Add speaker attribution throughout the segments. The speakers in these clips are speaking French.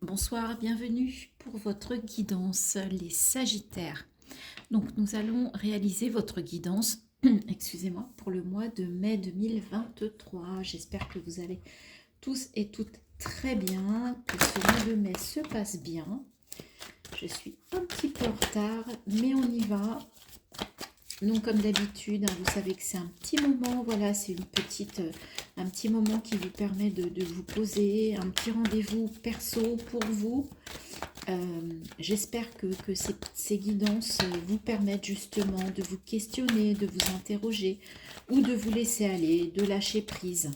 Speaker 1: Bonsoir, bienvenue pour votre guidance, les Sagittaires. Donc, nous allons réaliser votre guidance, excusez-moi, pour le mois de mai 2023. J'espère que vous allez tous et toutes très bien, que ce mois de mai se passe bien. Je suis un petit peu en retard, mais on y va. Donc, comme d'habitude, hein, vous savez que c'est un petit moment, voilà, c'est un petit moment qui vous permet de vous poser, un petit rendez-vous perso pour vous. J'espère que ces guidances vous permettent justement de vous questionner, de vous interroger ou de vous laisser aller, de lâcher prise.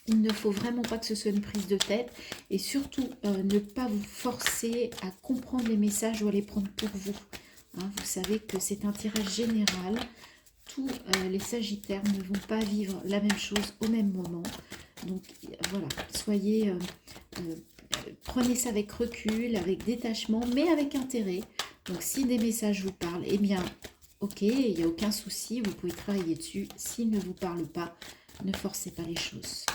Speaker 1: Il ne faut vraiment pas que ce soit une prise de tête et surtout ne pas vous forcer à comprendre les messages ou à les prendre pour vous. Hein, vous savez que c'est un tirage général. Tous les Sagittaires ne vont pas vivre la même chose au même moment. Donc voilà, prenez ça avec recul, avec détachement, mais avec intérêt. Donc si des messages vous parlent, eh bien, ok, il n'y a aucun souci, vous pouvez travailler dessus. S'ils ne vous parlent pas, ne forcez pas les choses.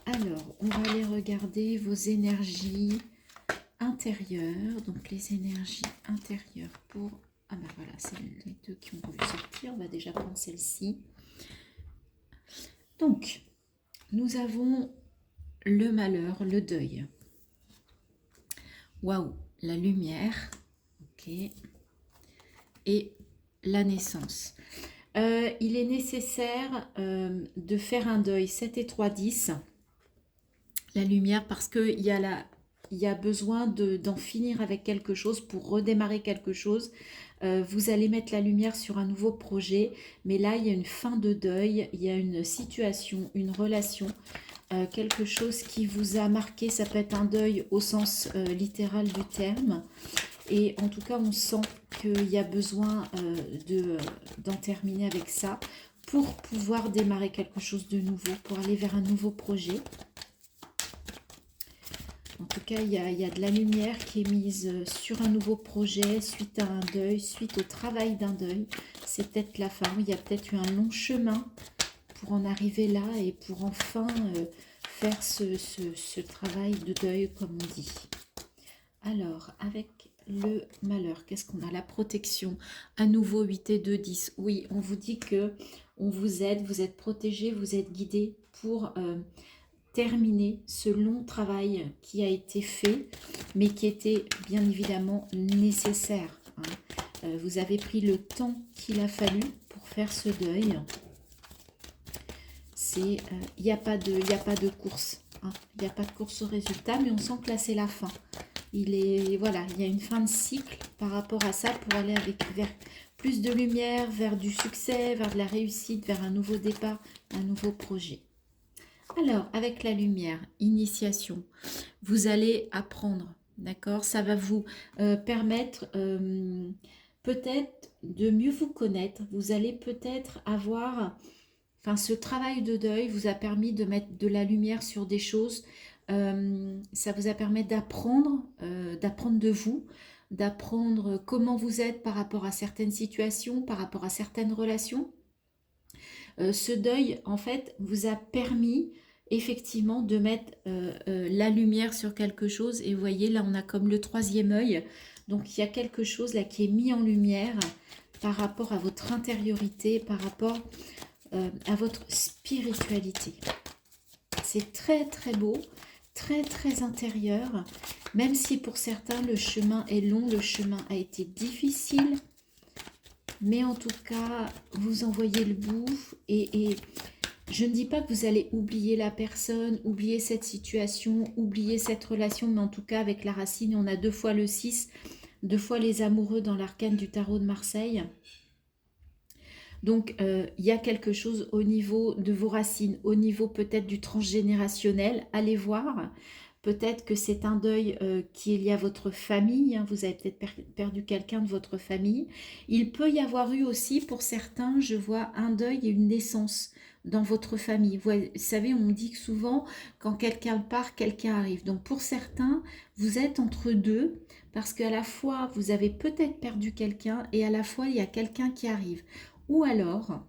Speaker 1: Alors, on va aller regarder vos énergies intérieures. Donc les énergies intérieures pour... Ah ben voilà, c'est les deux qui ont voulu sortir. On va déjà prendre celle-ci. Donc, nous avons le malheur, le deuil. Waouh, la lumière. Ok. Et la naissance. Il est nécessaire de faire un deuil 7 et 3, 10. La lumière, parce qu'il y a besoin d'en finir avec quelque chose pour redémarrer quelque chose. Vous allez mettre la lumière sur un nouveau projet, mais là, il y a une fin de deuil, il y a une situation, une relation, quelque chose qui vous a marqué. Ça peut être un deuil au sens littéral du terme. Et en tout cas, on sent qu'il y a besoin d'en terminer avec ça pour pouvoir démarrer quelque chose de nouveau, pour aller vers un nouveau projet. En tout cas, il y a de la lumière qui est mise sur un nouveau projet, suite à un deuil, suite au travail d'un deuil. C'est peut-être la fin, il y a peut-être eu un long chemin pour en arriver là et pour enfin faire ce travail de deuil, comme on dit. Alors, avec le malheur, qu'est-ce qu'on a? La protection, à nouveau 8 et 2, 10. Oui, on vous dit que on vous aide, vous êtes protégé, vous êtes guidé pour terminer ce long travail qui a été fait, mais qui était bien évidemment nécessaire. Hein. Vous avez pris le temps qu'il a fallu pour faire ce deuil. Il n'y a pas de course. Hein. Il n'y a pas de course au résultat, mais on sent que là c'est la fin. Voilà, il y a une fin de cycle par rapport à ça pour aller vers plus de lumière, vers du succès, vers de la réussite, vers un nouveau départ, un nouveau projet. Alors, avec la lumière, initiation, vous allez apprendre, d'accord? Ça va vous permettre peut-être de mieux vous connaître. Vous allez peut-être avoir... Enfin, ce travail de deuil vous a permis de mettre de la lumière sur des choses. Ça vous a permis d'apprendre de vous, d'apprendre comment vous êtes par rapport à certaines situations, par rapport à certaines relations. Ce deuil, en fait, vous a permis effectivement de mettre la lumière sur quelque chose. Et vous voyez, là, on a comme le troisième œil. Donc, il y a quelque chose là qui est mis en lumière par rapport à votre intériorité, par rapport à votre spiritualité. C'est très, très beau, très, très intérieur. Même si pour certains, le chemin est long, le chemin a été difficile. Mais en tout cas, vous en voyez le bout et je ne dis pas que vous allez oublier la personne, oublier cette situation, oublier cette relation, mais en tout cas, avec la racine, on a 2 fois le 6, 2 fois les amoureux dans l'arcane du tarot de Marseille. Donc, il y a quelque chose au niveau de vos racines, au niveau peut-être du transgénérationnel. Allez voir. Peut-être que c'est un deuil qui est lié à votre famille. Hein, vous avez peut-être perdu quelqu'un de votre famille. Il peut y avoir eu aussi, pour certains, je vois un deuil et une naissance dans votre famille. Vous savez, on dit que souvent, quand quelqu'un part, quelqu'un arrive. Donc, pour certains, vous êtes entre deux, parce qu'à la fois, vous avez peut-être perdu quelqu'un, et à la fois, il y a quelqu'un qui arrive. Ou alors,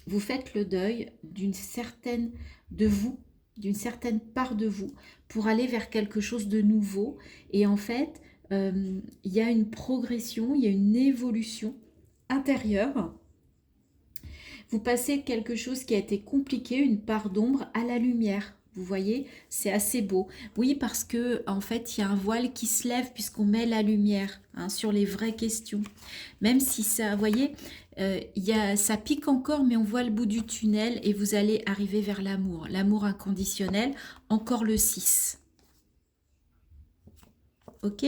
Speaker 1: vous faites le deuil d'une certaine de vous, d'une certaine part de vous pour aller vers quelque chose de nouveau. Et en fait, il y a une progression, il y a une évolution intérieure. Vous passez quelque chose qui a été compliqué, une part d'ombre, à la lumière. Vous voyez, c'est assez beau. Oui, parce que en fait, il y a un voile qui se lève puisqu'on met la lumière sur les vraies questions. Même si ça, vous voyez, ça pique encore, mais on voit le bout du tunnel et vous allez arriver vers l'amour. L'amour inconditionnel, encore le 6. Ok ?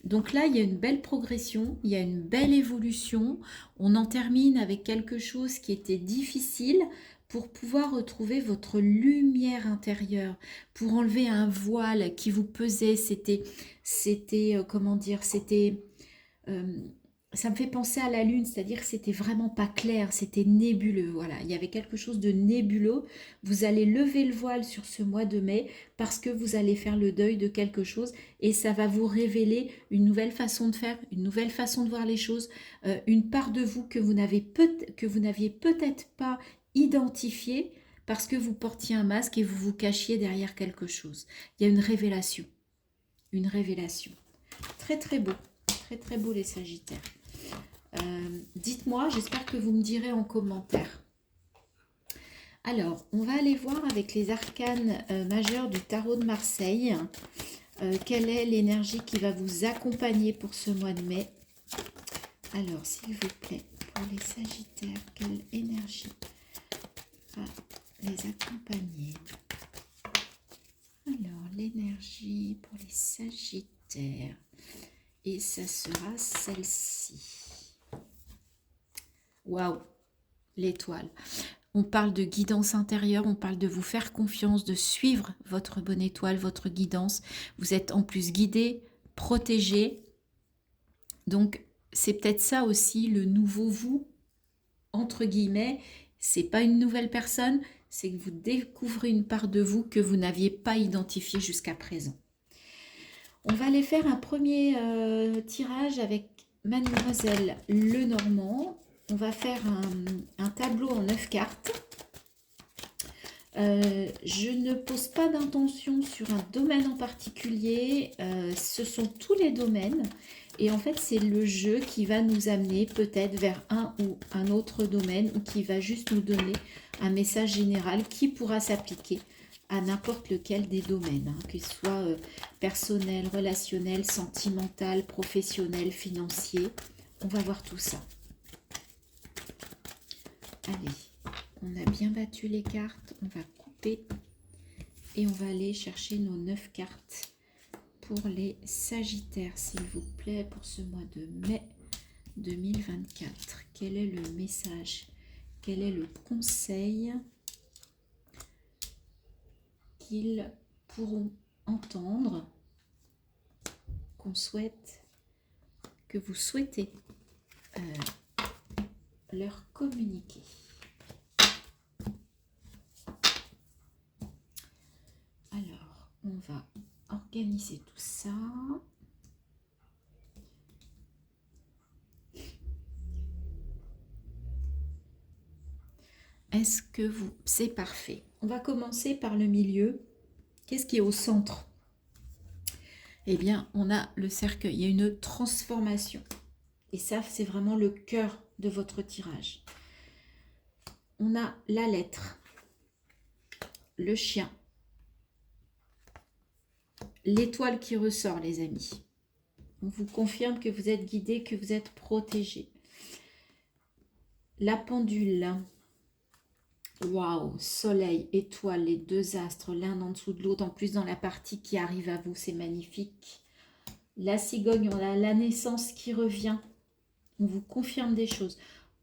Speaker 1: Donc là, il y a une belle progression, il y a une belle évolution. On en termine avec quelque chose qui était difficile pour pouvoir retrouver votre lumière intérieure, pour enlever un voile qui vous pesait. Comment dire, euh, ça me fait penser à la lune, c'est-à-dire que c'était vraiment pas clair, c'était nébuleux. Voilà, il y avait quelque chose de nébuleux. Vous allez lever le voile sur ce mois de mai parce que vous allez faire le deuil de quelque chose et ça va vous révéler une nouvelle façon de faire, une nouvelle façon de voir les choses, une part de vous que vous n'aviez peut-être pas identifiée parce que vous portiez un masque et vous vous cachiez derrière quelque chose. Il y a une révélation, une révélation. Très très beau, très très beau les Sagittaires. Dites-moi, j'espère que vous me direz en commentaire. Alors, on va aller voir avec les arcanes majeurs du tarot de Marseille. Quelle est l'énergie qui va vous accompagner pour ce mois de mai? Alors, s'il vous plaît, pour les Sagittaires, quelle énergie va les accompagner? Alors, l'énergie pour les Sagittaires. Et ça sera celle-ci. Waouh, l'étoile. On parle de guidance intérieure, on parle de vous faire confiance, de suivre votre bonne étoile, votre guidance. Vous êtes en plus guidé, protégé. Donc, c'est peut-être ça aussi le nouveau vous, entre guillemets. C'est pas une nouvelle personne, c'est que vous découvrez une part de vous que vous n'aviez pas identifiée jusqu'à présent. On va aller faire un premier tirage avec Mademoiselle Lenormand. On va faire un tableau en 9 cartes. Je ne pose pas d'intention sur un domaine en particulier. Ce sont tous les domaines. Et en fait, c'est le jeu qui va nous amener peut-être vers un ou un autre domaine ou qui va juste nous donner un message général qui pourra s'appliquer à n'importe lequel des domaines, que ce soit personnel, relationnel, sentimental, professionnel, financier. On va voir tout ça. Allez, on a bien battu les cartes, on va couper et on va aller chercher nos 9 cartes pour les Sagittaires, s'il vous plaît, pour ce mois de mai 2024. Quel est le message? Quel est le conseil qu'ils pourront entendre, que vous souhaitez leur communiquer? Alors, on va organiser tout ça. Est-ce que vous... C'est parfait. On va commencer par le milieu. Qu'est-ce qui est au centre? Eh bien, on a le cercueil. Il y a une transformation. Et ça, c'est vraiment le cœur de votre tirage. On a la lettre, le chien, l'étoile qui ressort, les amis. On vous confirme que vous êtes guidé, que vous êtes protégé. La pendule. Waouh, soleil, étoile, les deux astres, l'un en dessous de l'autre, en plus dans la partie qui arrive à vous, c'est magnifique. La cigogne, on a la naissance qui revient. On vous confirme des choses.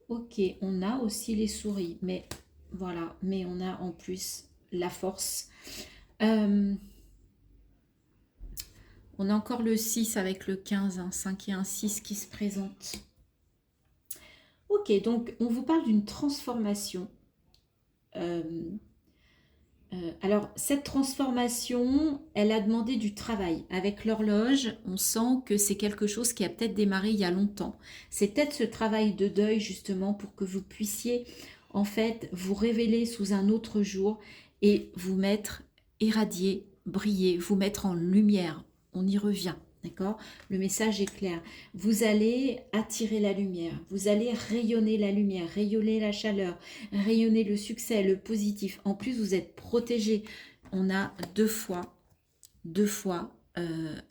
Speaker 1: Ok, on a aussi les souris, mais voilà, mais on a en plus la force. On a encore le 6 avec le 15, un 5 et un 6 qui se présentent. Ok, donc on vous parle d'une transformation. Alors, cette transformation, elle a demandé du travail. Avec l'horloge, on sent que c'est quelque chose qui a peut-être démarré il y a longtemps. C'est peut-être ce travail de deuil, justement, pour que vous puissiez, en fait, vous révéler sous un autre jour et vous mettre éradier, briller, vous mettre en lumière. On y revient, d'accord? Le message est clair. Vous allez attirer la lumière, vous allez rayonner la lumière, rayonner la chaleur, rayonner le succès, le positif. En plus, vous êtes protégé. On a deux fois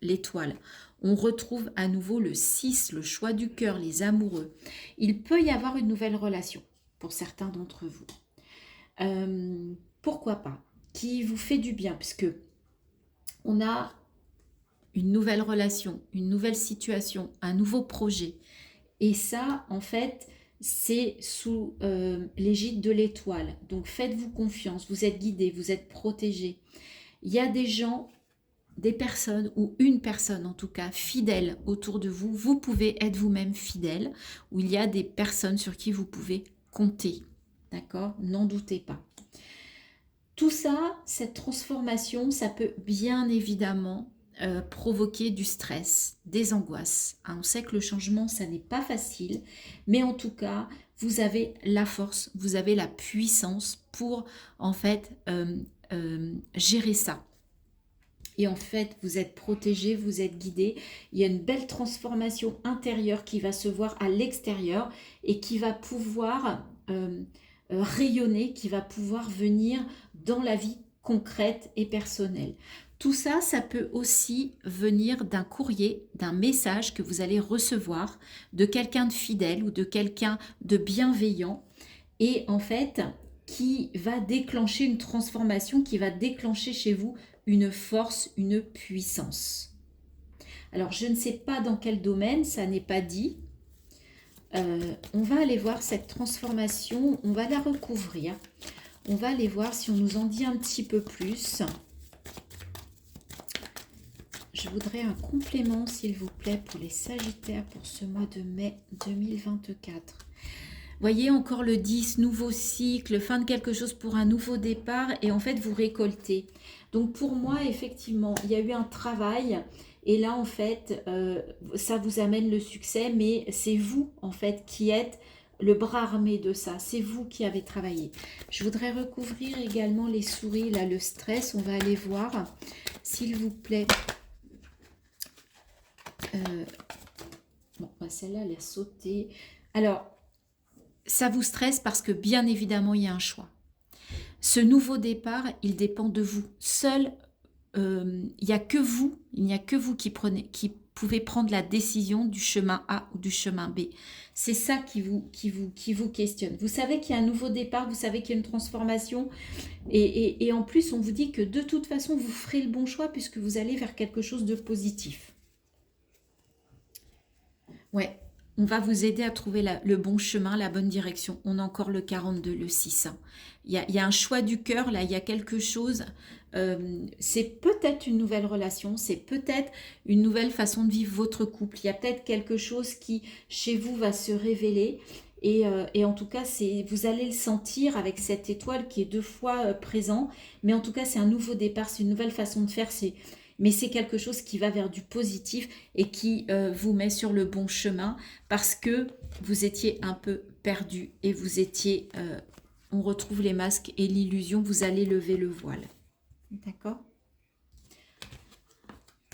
Speaker 1: l'étoile. On retrouve à nouveau le 6, le choix du cœur, les amoureux. Il peut y avoir une nouvelle relation pour certains d'entre vous. Pourquoi pas? Qui vous fait du bien, puisque on a une nouvelle relation, une nouvelle situation, un nouveau projet. Et ça, en fait, c'est sous l'égide de l'étoile. Donc faites-vous confiance, vous êtes guidés, vous êtes protégés. Il y a des gens, des personnes, ou une personne en tout cas, fidèle autour de vous. Vous pouvez être vous-même fidèle, ou il y a des personnes sur qui vous pouvez compter. D'accord? N'en doutez pas. Tout ça, cette transformation, ça peut bien évidemment provoquer du stress, des angoisses. On sait que le changement, ça n'est pas facile, mais en tout cas, vous avez la force, vous avez la puissance pour en fait gérer ça. Et en fait, vous êtes protégé, vous êtes guidé. Il y a une belle transformation intérieure qui va se voir à l'extérieur et qui va pouvoir rayonner, qui va pouvoir venir dans la vie concrète et personnelle. Tout ça, ça peut aussi venir d'un courrier, d'un message que vous allez recevoir de quelqu'un de fidèle ou de quelqu'un de bienveillant. Et en fait, qui va déclencher une transformation, qui va déclencher chez vous une force, une puissance. Alors, je ne sais pas dans quel domaine, ça n'est pas dit. On va aller voir cette transformation, on va la recouvrir. On va aller voir si on nous en dit un petit peu plus. Je voudrais un complément, s'il vous plaît, pour les Sagittaires pour ce mois de mai 2024. Voyez encore le 10, nouveau cycle, fin de quelque chose pour un nouveau départ et en fait vous récoltez. Donc pour moi effectivement il y a eu un travail et là en fait ça vous amène le succès mais c'est vous en fait qui êtes le bras armé de ça, c'est vous qui avez travaillé. Je voudrais recouvrir également les souris, là le stress, on va aller voir s'il vous plaît. Bon celle-là elle a sauté. Alors ça vous stresse parce que bien évidemment, il y a un choix. Ce nouveau départ, il dépend de vous. Seul, il n'y a que vous qui pouvez prendre la décision du chemin A ou du chemin B. C'est ça qui vous questionne. Vous savez qu'il y a un nouveau départ, vous savez qu'il y a une transformation. Et en plus, on vous dit que de toute façon, vous ferez le bon choix puisque vous allez vers quelque chose de positif. Ouais. On va vous aider à trouver le bon chemin, la bonne direction. On a encore le 42, le 6. Il y a un choix du cœur, là, il y a quelque chose. C'est peut-être une nouvelle relation, c'est peut-être une nouvelle façon de vivre votre couple. Il y a peut-être quelque chose qui, chez vous, va se révéler. Et en tout cas, vous allez le sentir avec cette étoile qui est 2 fois présent. Mais en tout cas, c'est un nouveau départ, c'est une nouvelle façon de faire. Mais c'est quelque chose qui va vers du positif et qui vous met sur le bon chemin parce que vous étiez un peu perdu et vous étiez, on retrouve les masques et l'illusion, vous allez lever le voile. D'accord ?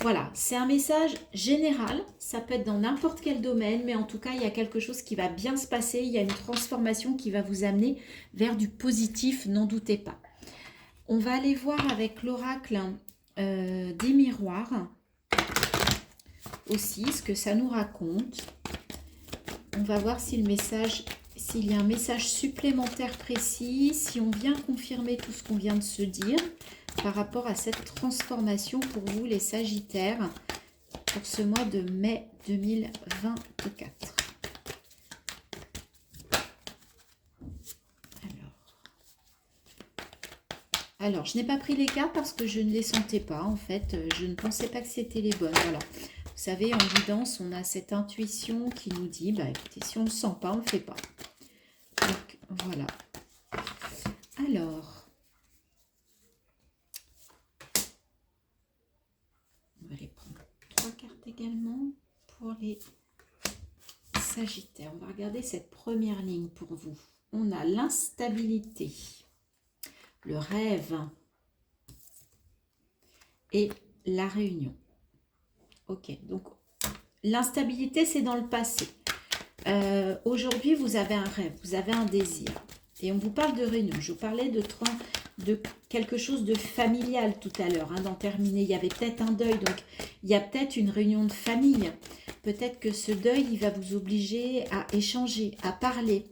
Speaker 1: Voilà, c'est un message général, ça peut être dans n'importe quel domaine, mais en tout cas, il y a quelque chose qui va bien se passer, il y a une transformation qui va vous amener vers du positif, n'en doutez pas. On va aller voir avec l'oracle des miroirs aussi ce que ça nous raconte. On va voir si s'il y a un message supplémentaire précis, si on vient confirmer tout ce qu'on vient de se dire par rapport à cette transformation pour vous les Sagittaires pour ce mois de mai 2024. Alors, je n'ai pas pris les cartes parce que je ne les sentais pas. En fait, je ne pensais pas que c'était les bonnes. Voilà. Vous savez, en guidance, on a cette intuition qui nous dit, bah écoutez, si on ne le sent pas, on ne le fait pas. Donc, voilà. Alors, on va aller prendre 3 cartes également pour les Sagittaires. On va regarder cette première ligne pour vous. On a l'instabilité. Le rêve, et la Réunion. Ok, donc l'instabilité, c'est dans le passé. Aujourd'hui, vous avez un rêve, vous avez un désir. Et on vous parle de réunion. Je vous parlais de quelque chose de familial tout à l'heure, d'en terminer. Il y avait peut-être un deuil, donc il y a peut-être une réunion de famille. Peut-être que ce deuil, il va vous obliger à échanger, à parler,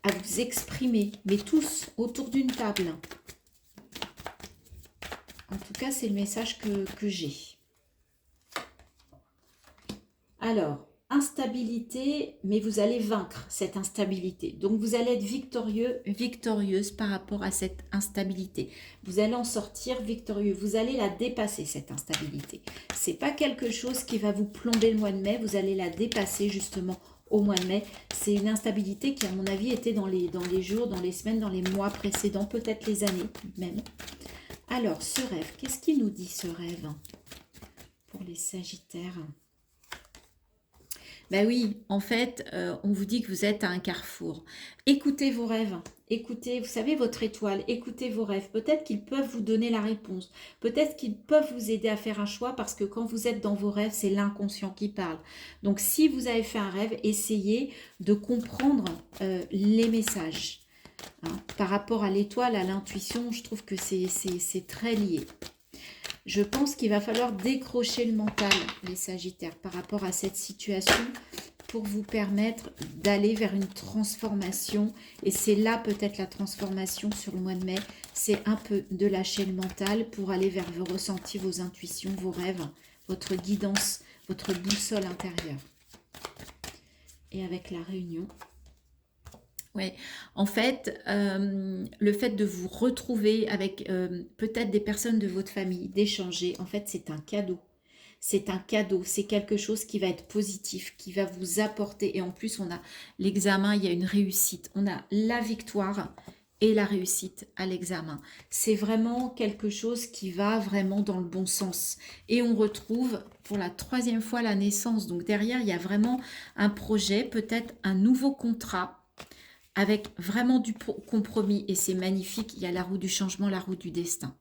Speaker 1: à vous exprimer, mais tous autour d'une table. En tout cas, c'est le message que j'ai. Alors, instabilité, mais vous allez vaincre cette instabilité. Donc, vous allez être victorieux, victorieuse par rapport à cette instabilité. Vous allez en sortir victorieux. Vous allez la dépasser, cette instabilité. Ce n'est pas quelque chose qui va vous plomber le mois de mai. Vous allez la dépasser justement au mois de mai. C'est une instabilité qui, à mon avis, était dans les jours, dans les semaines, dans les mois précédents, peut-être les années même. Alors, ce rêve, qu'est-ce qu'il nous dit, ce rêve, pour les Sagittaires? Ben oui, en fait, on vous dit que vous êtes à un carrefour. Écoutez vos rêves, écoutez, vous savez, votre étoile, écoutez vos rêves. Peut-être qu'ils peuvent vous donner la réponse. Peut-être qu'ils peuvent vous aider à faire un choix parce que quand vous êtes dans vos rêves, c'est l'inconscient qui parle. Donc, si vous avez fait un rêve, essayez de comprendre les messages. Par rapport à l'étoile, à l'intuition, je trouve que c'est très lié. Je pense qu'il va falloir décrocher le mental, les Sagittaires, par rapport à cette situation pour vous permettre d'aller vers une transformation. Et c'est là peut-être la transformation sur le mois de mai. C'est un peu de lâcher le mental pour aller vers vos ressentis, vos intuitions, vos rêves, votre guidance, votre boussole intérieure. Et avec la réunion... Oui, en fait, le fait de vous retrouver avec peut-être des personnes de votre famille, d'échanger, en fait, c'est un cadeau. C'est un cadeau, c'est quelque chose qui va être positif, qui va vous apporter. Et en plus, on a l'examen, il y a une réussite. On a la victoire et la réussite à l'examen. C'est vraiment quelque chose qui va vraiment dans le bon sens. Et on retrouve pour la 3e fois la naissance. Donc derrière, il y a vraiment un projet, peut-être un nouveau contrat, avec vraiment du compromis, et c'est magnifique. Il y a la roue du changement, la roue du destin.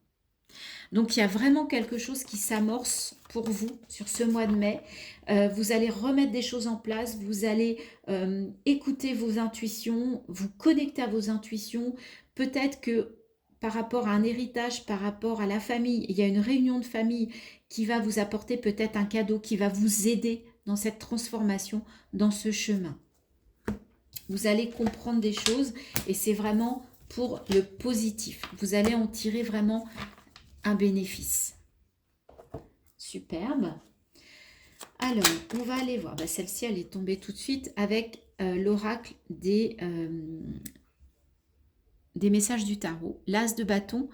Speaker 1: Donc, il y a vraiment quelque chose qui s'amorce pour vous sur ce mois de mai. Vous allez remettre des choses en place, vous allez écouter vos intuitions, vous connecter à vos intuitions. Peut-être que par rapport à un héritage, par rapport à la famille, il y a une réunion de famille qui va vous apporter peut-être un cadeau, qui va vous aider dans cette transformation, dans ce chemin. Vous allez comprendre des choses et c'est vraiment pour le positif. Vous allez en tirer vraiment un bénéfice. Superbe. Alors, on va aller voir. Celle-ci, elle est tombée tout de suite avec l'oracle des messages du tarot. L'as de bâton.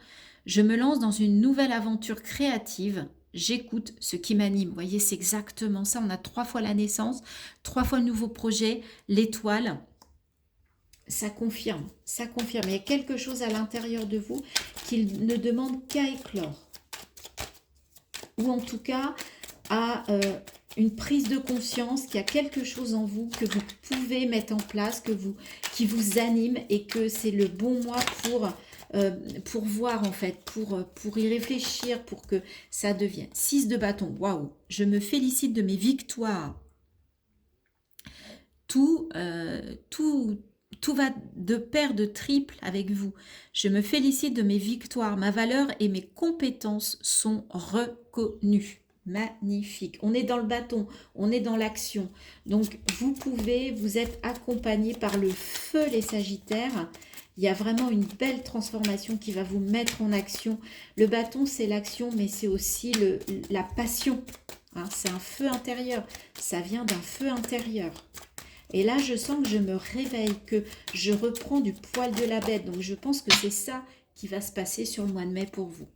Speaker 1: Je me lance dans une nouvelle aventure créative. J'écoute ce qui m'anime. Vous voyez, c'est exactement ça. On a 3 fois la naissance, 3 fois le nouveau projet, l'étoile. Ça confirme, ça confirme. Il y a quelque chose à l'intérieur de vous qui ne demande qu'à éclore. Ou en tout cas, à une prise de conscience qu'il y a quelque chose en vous que vous pouvez mettre en place, qui vous anime et que c'est le bon mois pour voir en fait, pour y réfléchir, pour que ça devienne. 6 de bâton, waouh! Je me félicite de mes victoires. Tout va de pair, de triple avec vous. Je me félicite de mes victoires. Ma valeur et mes compétences sont reconnues. Magnifique. On est dans le bâton, on est dans l'action. Donc, vous êtes accompagné par le feu, les Sagittaires. Il y a vraiment une belle transformation qui va vous mettre en action. Le bâton, c'est l'action, mais c'est aussi la passion. C'est un feu intérieur. Ça vient d'un feu intérieur. Et là, je sens que je me réveille, que je reprends du poil de la bête. Donc, je pense que c'est ça qui va se passer sur le mois de mai pour vous.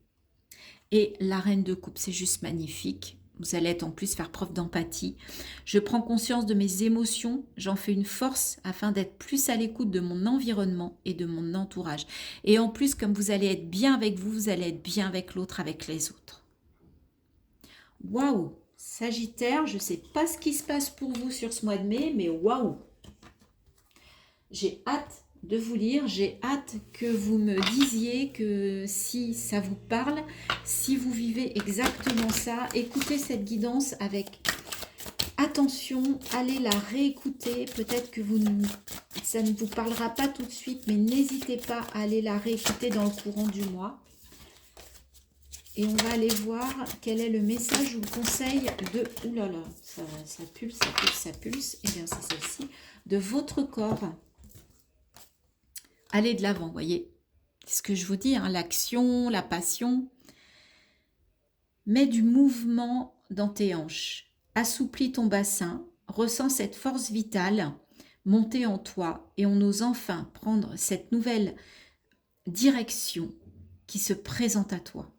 Speaker 1: Et la reine de coupe, c'est juste magnifique. Vous allez en plus faire preuve d'empathie. Je prends conscience de mes émotions. J'en fais une force afin d'être plus à l'écoute de mon environnement et de mon entourage. Et en plus, comme vous allez être bien avec vous, vous allez être bien avec l'autre, avec les autres. Waouh! Sagittaire, je ne sais pas ce qui se passe pour vous sur ce mois de mai, mais waouh! J'ai hâte de vous lire. J'ai hâte que vous me disiez que si ça vous parle, si vous vivez exactement ça. Écoutez cette guidance avec attention, allez la réécouter. Peut-être que ça ne vous parlera pas tout de suite, mais n'hésitez pas à aller la réécouter dans le courant du mois. Et on va aller voir quel est le message ou le conseil de... Ouh là là, ça pulse, ça pulse, ça pulse. Et bien c'est celle-ci. De votre corps. Allez de l'avant, voyez. C'est ce que je vous dis, hein, l'action, la passion. Mets du mouvement dans tes hanches. Assouplis ton bassin. Ressens cette force vitale monter en toi. Et on ose enfin prendre cette nouvelle direction qui se présente à toi.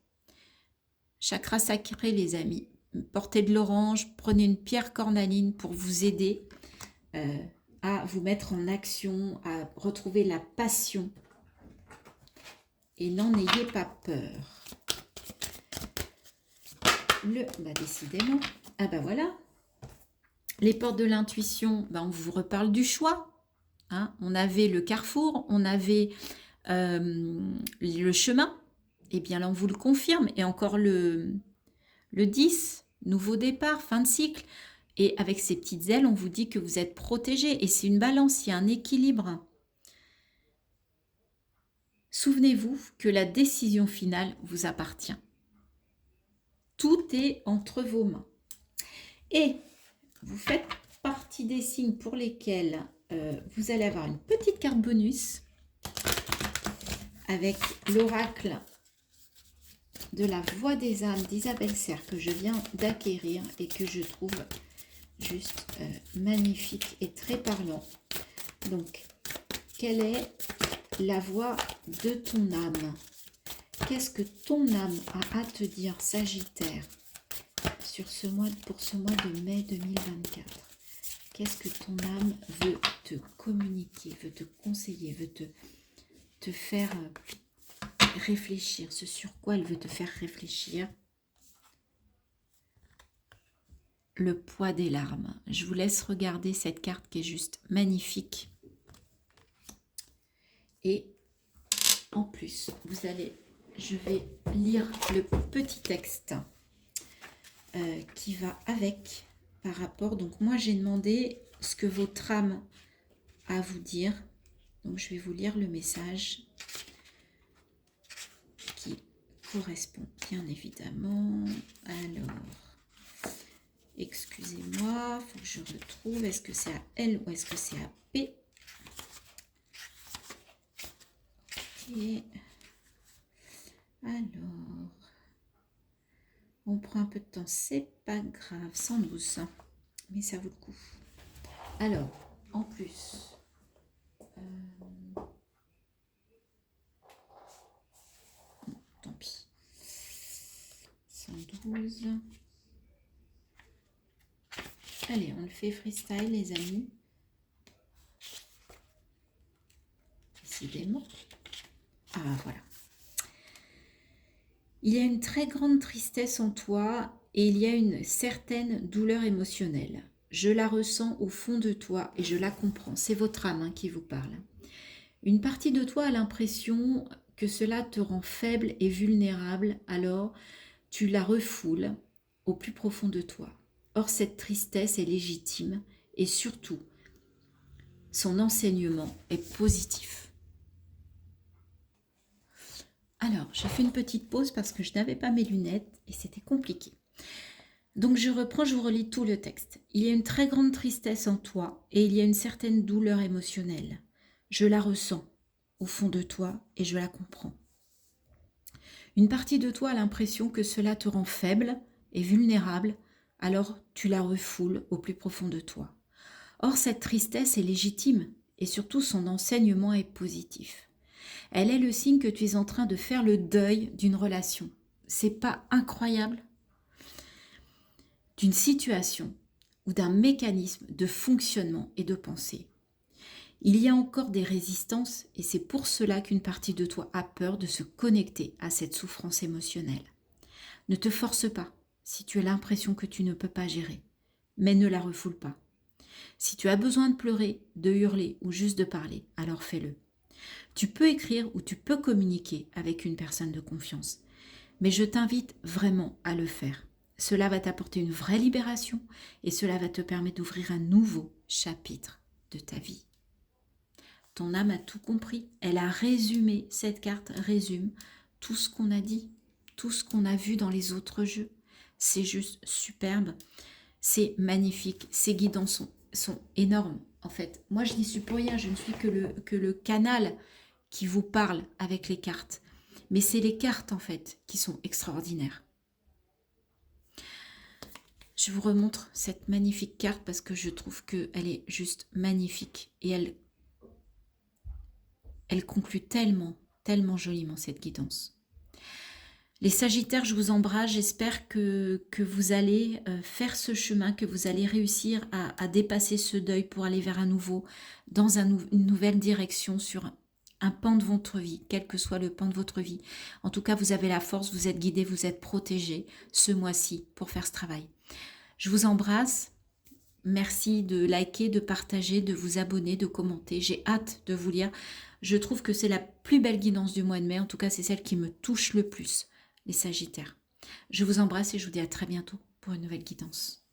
Speaker 1: Chakra sacré, les amis. Portez de l'orange, prenez une pierre cornaline pour vous aider à vous mettre en action, à retrouver la passion. Et n'en ayez pas peur. Décidément. Ah bah voilà. Les portes de l'intuition, on vous reparle du choix. Hein. On avait le carrefour, on avait le chemin. Et bien là, on vous le confirme. Et encore le 10, nouveau départ, fin de cycle. Et avec ces petites ailes, on vous dit que vous êtes protégé. Et c'est une balance, il y a un équilibre. Souvenez-vous que la décision finale vous appartient. Tout est entre vos mains. Et vous faites partie des signes pour lesquels vous allez avoir une petite carte bonus avec l'oracle de la voix des âmes d'Isabelle Serre que je viens d'acquérir et que je trouve juste magnifique et très parlant. Donc, quelle est la voix de ton âme? Qu'est-ce que ton âme a à te dire, Sagittaire, pour ce mois de mai 2024? Qu'est-ce que ton âme veut te communiquer, veut te conseiller, veut te faire réfléchir? Ce sur quoi elle veut te faire réfléchir? Le poids des larmes. Je vous laisse regarder cette carte qui est juste magnifique. Et en plus, je vais lire le petit texte qui va avec par rapport. Donc moi j'ai demandé ce que votre âme a à vous dire. Donc je vais vous lire le message qui correspond bien évidemment. Alors, excusez-moi, il faut que je retrouve. Est-ce que c'est à L ou est-ce que c'est à P? Ok. Alors, on prend un peu de temps, c'est pas grave, 112, mais ça vaut le coup. Alors, en plus, tant pis, 112. Allez, on le fait freestyle, les amis. Décidément. Ah, voilà. Il y a une très grande tristesse en toi et il y a une certaine douleur émotionnelle. Je la ressens au fond de toi et je la comprends. C'est votre âme qui vous parle. Une partie de toi a l'impression que cela te rend faible et vulnérable, alors tu la refoules au plus profond de toi. Or, cette tristesse est légitime et surtout, son enseignement est positif. Alors, j'ai fait une petite pause parce que je n'avais pas mes lunettes et c'était compliqué. Donc, je reprends, je vous relis tout le texte. Il y a une très grande tristesse en toi et il y a une certaine douleur émotionnelle. Je la ressens au fond de toi et je la comprends. Une partie de toi a l'impression que cela te rend faible et vulnérable, alors tu la refoules au plus profond de toi. Or, cette tristesse est légitime et surtout son enseignement est positif. Elle est le signe que tu es en train de faire le deuil d'une relation. C'est pas incroyable? D'une situation ou d'un mécanisme de fonctionnement et de pensée. Il y a encore des résistances et c'est pour cela qu'une partie de toi a peur de se connecter à cette souffrance émotionnelle. Ne te force pas si tu as l'impression que tu ne peux pas gérer, mais ne la refoule pas. Si tu as besoin de pleurer, de hurler ou juste de parler, alors fais-le. Tu peux écrire ou tu peux communiquer avec une personne de confiance. Mais je t'invite vraiment à le faire. Cela va t'apporter une vraie libération et cela va te permettre d'ouvrir un nouveau chapitre de ta vie. Ton âme a tout compris. Elle a résumé, cette carte résume tout ce qu'on a dit, tout ce qu'on a vu dans les autres jeux. C'est juste superbe, c'est magnifique. Ces guidances sont énormes en fait. Moi je n'y suis pour rien, je ne suis que le canal qui vous parle avec les cartes. Mais c'est les cartes en fait qui sont extraordinaires. Je vous remontre cette magnifique carte parce que je trouve qu'elle est juste magnifique et elle conclut tellement, tellement joliment cette guidance. Les Sagittaires, je vous embrasse, j'espère que vous allez faire ce chemin, que vous allez réussir à dépasser ce deuil pour aller vers un nouveau, dans une nouvelle direction sur un pan de votre vie, quel que soit le pan de votre vie. En tout cas, vous avez la force, vous êtes guidés, vous êtes protégés ce mois-ci pour faire ce travail. Je vous embrasse. Merci de liker, de partager, de vous abonner, de commenter. J'ai hâte de vous lire. Je trouve que c'est la plus belle guidance du mois de mai. En tout cas, c'est celle qui me touche le plus, les Sagittaires. Je vous embrasse et je vous dis à très bientôt pour une nouvelle guidance.